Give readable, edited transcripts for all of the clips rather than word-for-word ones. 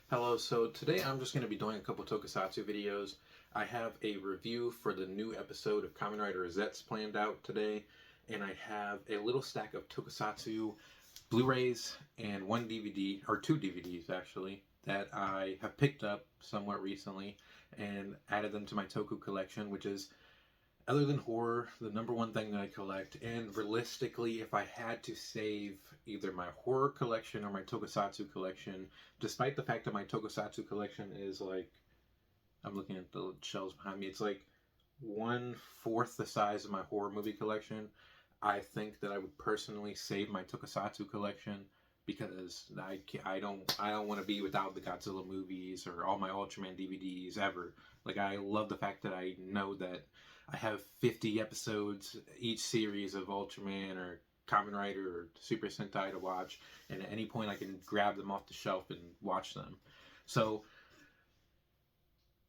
Hello, so today I'm just going to be doing a couple Tokusatsu videos. I have a review for the new episode of Kamen Rider Zets planned out today, and I have a little stack of Tokusatsu Blu-rays and one DVD, or two DVDs actually, that I have picked up somewhat recently and added them to my Toku collection, which is, other than horror, the number one thing that I collect. And realistically, if I had to save either my horror collection or my Tokusatsu collection, despite the fact that my Tokusatsu collection is like, I'm looking at the shelves behind me, it's like 1/4 the size of my horror movie collection. I think that I would personally save my Tokusatsu collection because I don't want to be without the Godzilla movies or all my Ultraman DVDs ever. Like, I love the fact that I know that I have 50 episodes each series of Ultraman or Kamen Rider or Super Sentai to watch, and at any point I can grab them off the shelf and watch them. So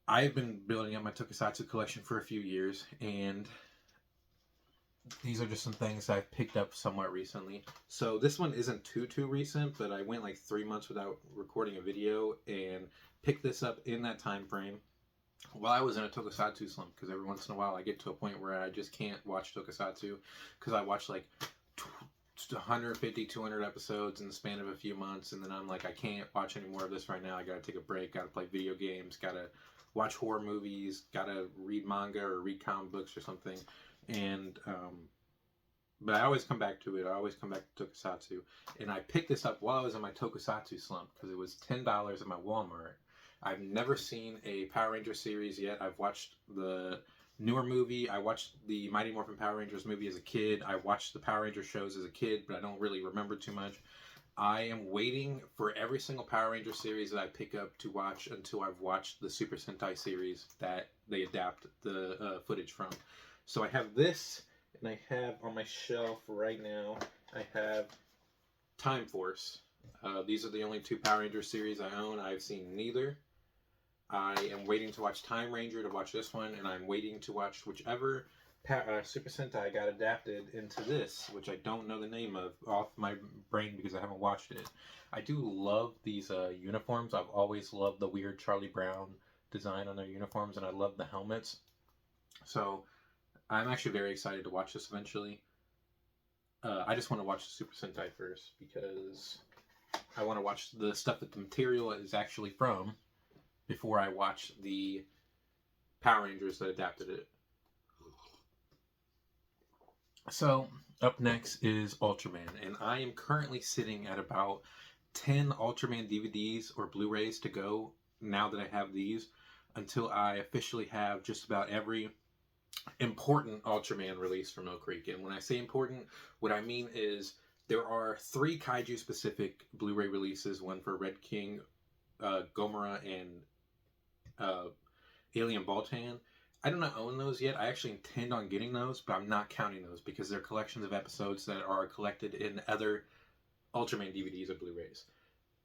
I've been building up my Tokusatsu collection for a few years, and these are just some things I've picked up somewhat recently. So this one isn't too recent, but I went like 3 months without recording a video and picked this up in that time frame while I was in a Tokusatsu slump, because every once in a while I get to a point where I just can't watch Tokusatsu because I watch like 150, 200 episodes in the span of a few months, and then I'm like, I can't watch any more of this right now. I gotta take a break, gotta play video games, gotta watch horror movies, gotta read manga or read comic books or something. And but I always come back to it. I always come back to Tokusatsu, and I picked this up while I was in my Tokusatsu slump because it was $10 at my Walmart. I've never seen a Power Ranger series yet. I've watched the newer movie. I watched the Mighty Morphin Power Rangers movie as a kid. I watched the Power Ranger shows as a kid, but I don't really remember too much. I am waiting for every single Power Ranger series that I pick up to watch until I've watched the Super Sentai series that they adapt the footage from. So I have this, and I have on my shelf right now, I have Time Force. These are the only two Power Ranger series I own. I've seen neither. I am waiting to watch Time Ranger to watch this one, and I'm waiting to watch whichever Super Sentai got adapted into this, which I don't know the name of off my brain because I haven't watched it. I do love these uniforms. I've always loved the weird Charlie Brown design on their uniforms, and I love the helmets. So I'm actually very excited to watch this eventually. I just want to watch the Super Sentai first because I want to watch the stuff that the material is actually from before I watch the Power Rangers that adapted it. So, up next is Ultraman, and I am currently sitting at about 10 Ultraman DVDs or Blu-rays to go now that I have these, until I officially have just about every important Ultraman release from Oak Creek. And when I say important, what I mean is there are 3 kaiju specific Blu-ray releases, one for Red King, Gomora, and Alien Baltan. I do not own those yet. I actually intend on getting those, but I'm not counting those because they're collections of episodes that are collected in other Ultraman DVDs or Blu-rays.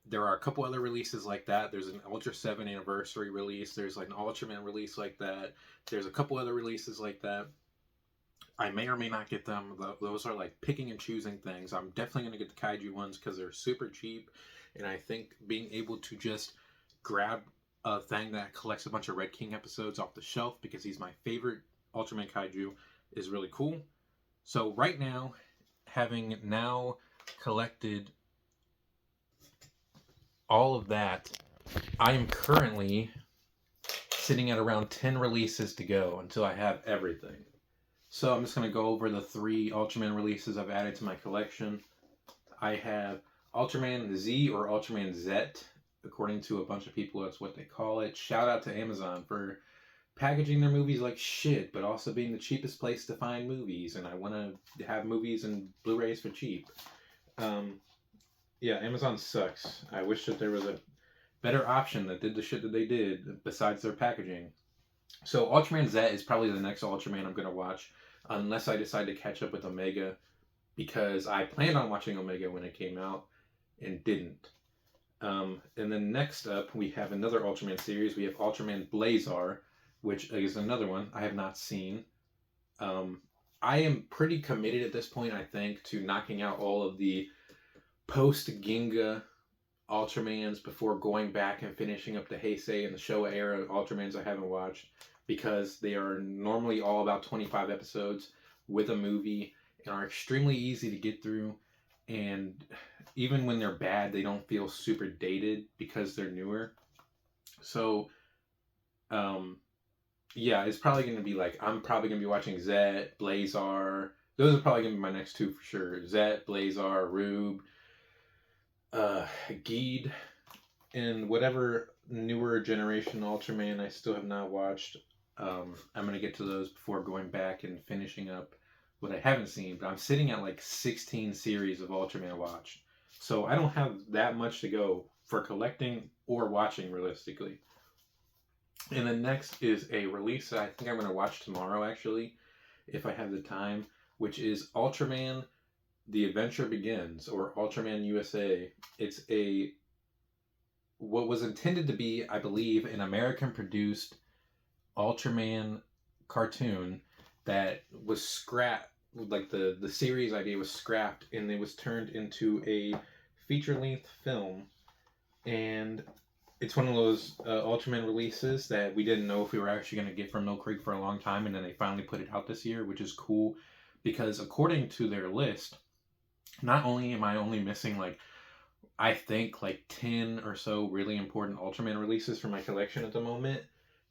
There are a couple other releases like that. There's an Ultra 7 anniversary release. There's like an Ultraman release like that. There's a couple other releases like that. I may or may not get them. Those are like picking and choosing things. I'm definitely going to get the kaiju ones because they're super cheap. And I think being able to just grab a thing that collects a bunch of Red King episodes off the shelf because he's my favorite Ultraman kaiju is really cool. So right now, having now collected all of that, I am currently sitting at around 10 releases to go until I have everything. So I'm just going to go over the 3 Ultraman releases I've added to my collection. I have Ultraman Z or Ultraman Z. According to a bunch of people, that's what they call it. Shout out to Amazon for packaging their movies like shit, but also being the cheapest place to find movies. And I want to have movies and Blu-rays for cheap. Yeah, Amazon sucks. I wish that there was a better option that did the shit that they did besides their packaging. So Ultraman Z is probably the next Ultraman I'm going to watch, unless I decide to catch up with Omega, because I planned on watching Omega when it came out and didn't. And then next up, we have another Ultraman series. We have Ultraman Blazar, which is another one I have not seen. I am pretty committed at this point, I think, to knocking out all of the post-Ginga Ultramans before going back and finishing up the Heisei and the Showa era Ultramans I haven't watched, because they are normally all about 25 episodes with a movie and are extremely easy to get through. And even when they're bad, they don't feel super dated because they're newer. So, yeah, it's probably going to be like, I'm probably going to be watching Zet, Blazar. Those are probably going to be my next two for sure. Zet, Blazar, Rube, Geed, and whatever newer generation Ultraman I still have not watched. I'm going to get to those before going back and finishing up what I haven't seen. But I'm sitting at like 16 series of Ultraman watched. So I don't have that much to go for collecting or watching realistically. And then next is a release that I think I'm going to watch tomorrow, actually, if I have the time, which is Ultraman The Adventure Begins, or Ultraman USA. It's what was intended to be, I believe, an American-produced Ultraman cartoon that was scrapped. Like the series idea was scrapped, and it was turned into a feature-length film. And it's one of those Ultraman releases that we didn't know if we were actually going to get from Mill Creek for a long time, and then they finally put it out this year, which is cool, because according to their list, not only am I only missing I think 10 or so really important Ultraman releases for my collection at the moment,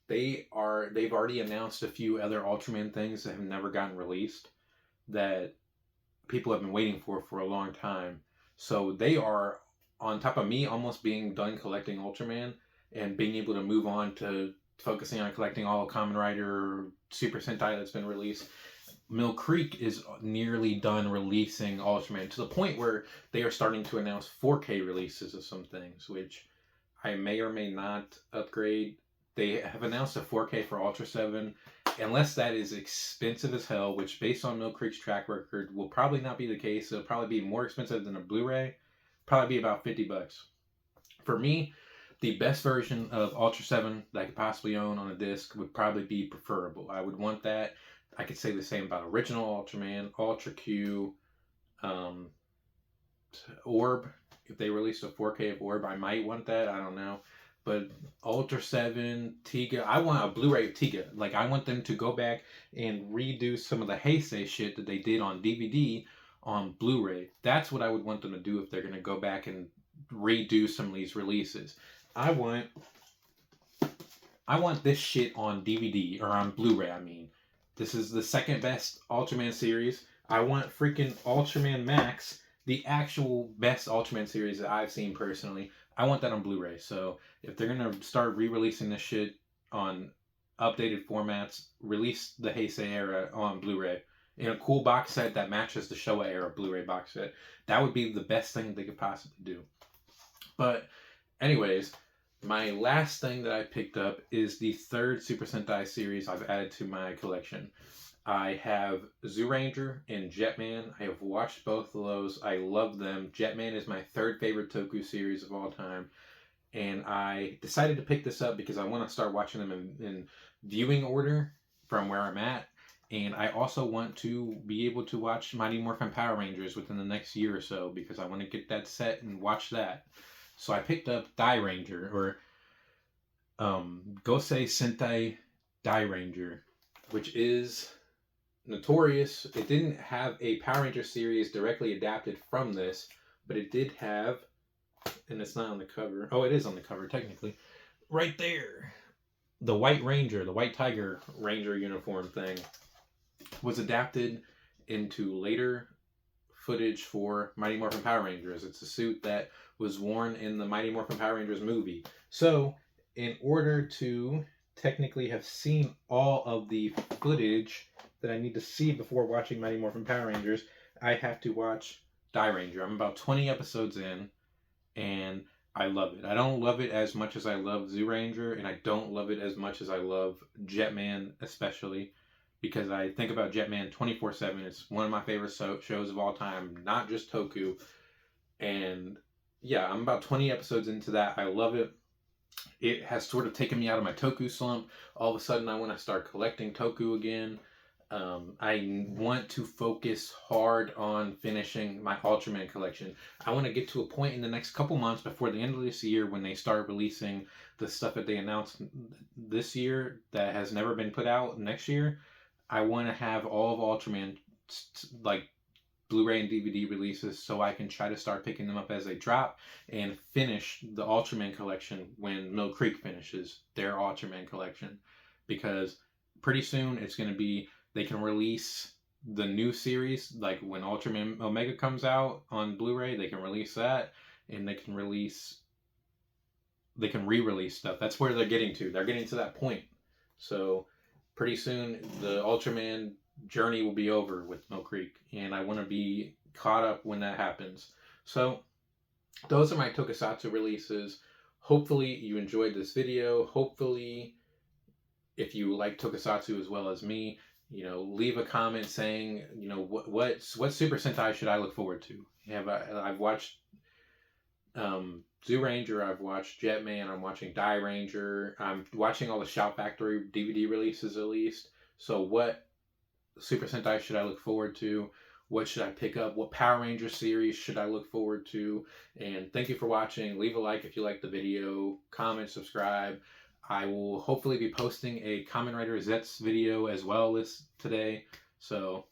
they've already announced a few other Ultraman things that have never gotten released that people have been waiting for a long time. So they are on top of me almost being done collecting Ultraman and being able to move on to focusing on collecting all Kamen Rider Super Sentai that's been released. Mill Creek is nearly done releasing Ultraman to the point where they are starting to announce 4K releases of some things, which I may or may not upgrade. They have announced a 4K for Ultra 7, unless that is expensive as hell, which based on Mill Creek's track record will probably not be the case. It'll probably be more expensive than a Blu-ray. Probably be about $50. For me, the best version of Ultra 7 that I could possibly own on a disc would probably be preferable. I would want that. I could say the same about original Ultraman, Ultra Q, Orb. If they released a 4K of Orb, I might want that. I don't know. But Ultra 7, Tiga, I want a Blu-ray of Tiga. I want them to go back and redo some of the Heisei shit that they did on DVD on Blu-ray. That's what I would want them to do if they're going to go back and redo some of these releases. I want this shit on DVD, or on Blu-ray, I mean. This is the second best Ultraman series. I want freaking Ultraman Max, the actual best Ultraman series that I've seen personally. I want that on Blu-ray. So if they're going to start re-releasing this shit on updated formats, release the Heisei era on Blu-ray in a cool box set that matches the Showa era Blu-ray box set. That would be the best thing they could possibly do. But anyways, my last thing that I picked up is the third Super Sentai series I've added to my collection. I have Zyuranger and Jetman. I have watched both of those. I love them. Jetman is my third favorite Toku series of all time. And I decided to pick this up because I want to start watching them in viewing order from where I'm at. And I also want to be able to watch Mighty Morphin Power Rangers within the next year or so, because I want to get that set and watch that. So I picked up Dai Ranger, or Gosei Sentai Dai Ranger, which is notorious. It didn't have a Power Ranger series directly adapted from this, but it did have, and it's not on the cover. Oh, it is on the cover, technically. Right there. The White Ranger, the White Tiger Ranger uniform thing, was adapted into later footage for Mighty Morphin Power Rangers. It's a suit that was worn in the Mighty Morphin Power Rangers movie. So, in order to technically have seen all of the footage that I need to see before watching Mighty Morphin Power Rangers, I have to watch Dai Ranger. I'm about 20 episodes in, and I love it. I don't love it as much as I love Zyuranger, and I don't love it as much as I love Jetman, especially, because I think about Jetman 24/7. It's one of my favorite shows of all time, not just Toku. And yeah, I'm about 20 episodes into that. I love it. It has sort of taken me out of my Toku slump. All of a sudden, I want to start collecting Toku again. I want to focus hard on finishing my Ultraman collection. I want to get to a point in the next couple months before the end of this year when they start releasing the stuff that they announced this year that has never been put out next year. I want to have all of Ultraman like Blu-ray and DVD releases so I can try to start picking them up as they drop and finish the Ultraman collection when Mill Creek finishes their Ultraman collection, because pretty soon it's going to be, they can release the new series, like when Ultraman Omega comes out on Blu-ray, they can release that, and they can re-release stuff. That's where they're getting to. They're getting to that point. So pretty soon the Ultraman journey will be over with Mill Creek, and I want to be caught up when that happens. So those are my Tokusatsu releases. Hopefully you enjoyed this video. Hopefully, if you like Tokusatsu as well as me, leave a comment saying, what Super Sentai should I look forward to? I've watched Zoo Ranger, I've watched Jetman, I'm watching Die Ranger, I'm watching all the Shout Factory DVD releases at least. So what Super Sentai should I look forward to? What should I pick up? What Power Ranger series should I look forward to? And thank you for watching. Leave a like if you liked the video. Comment, subscribe. I will hopefully be posting a Kamen Rider Zets video as well today. So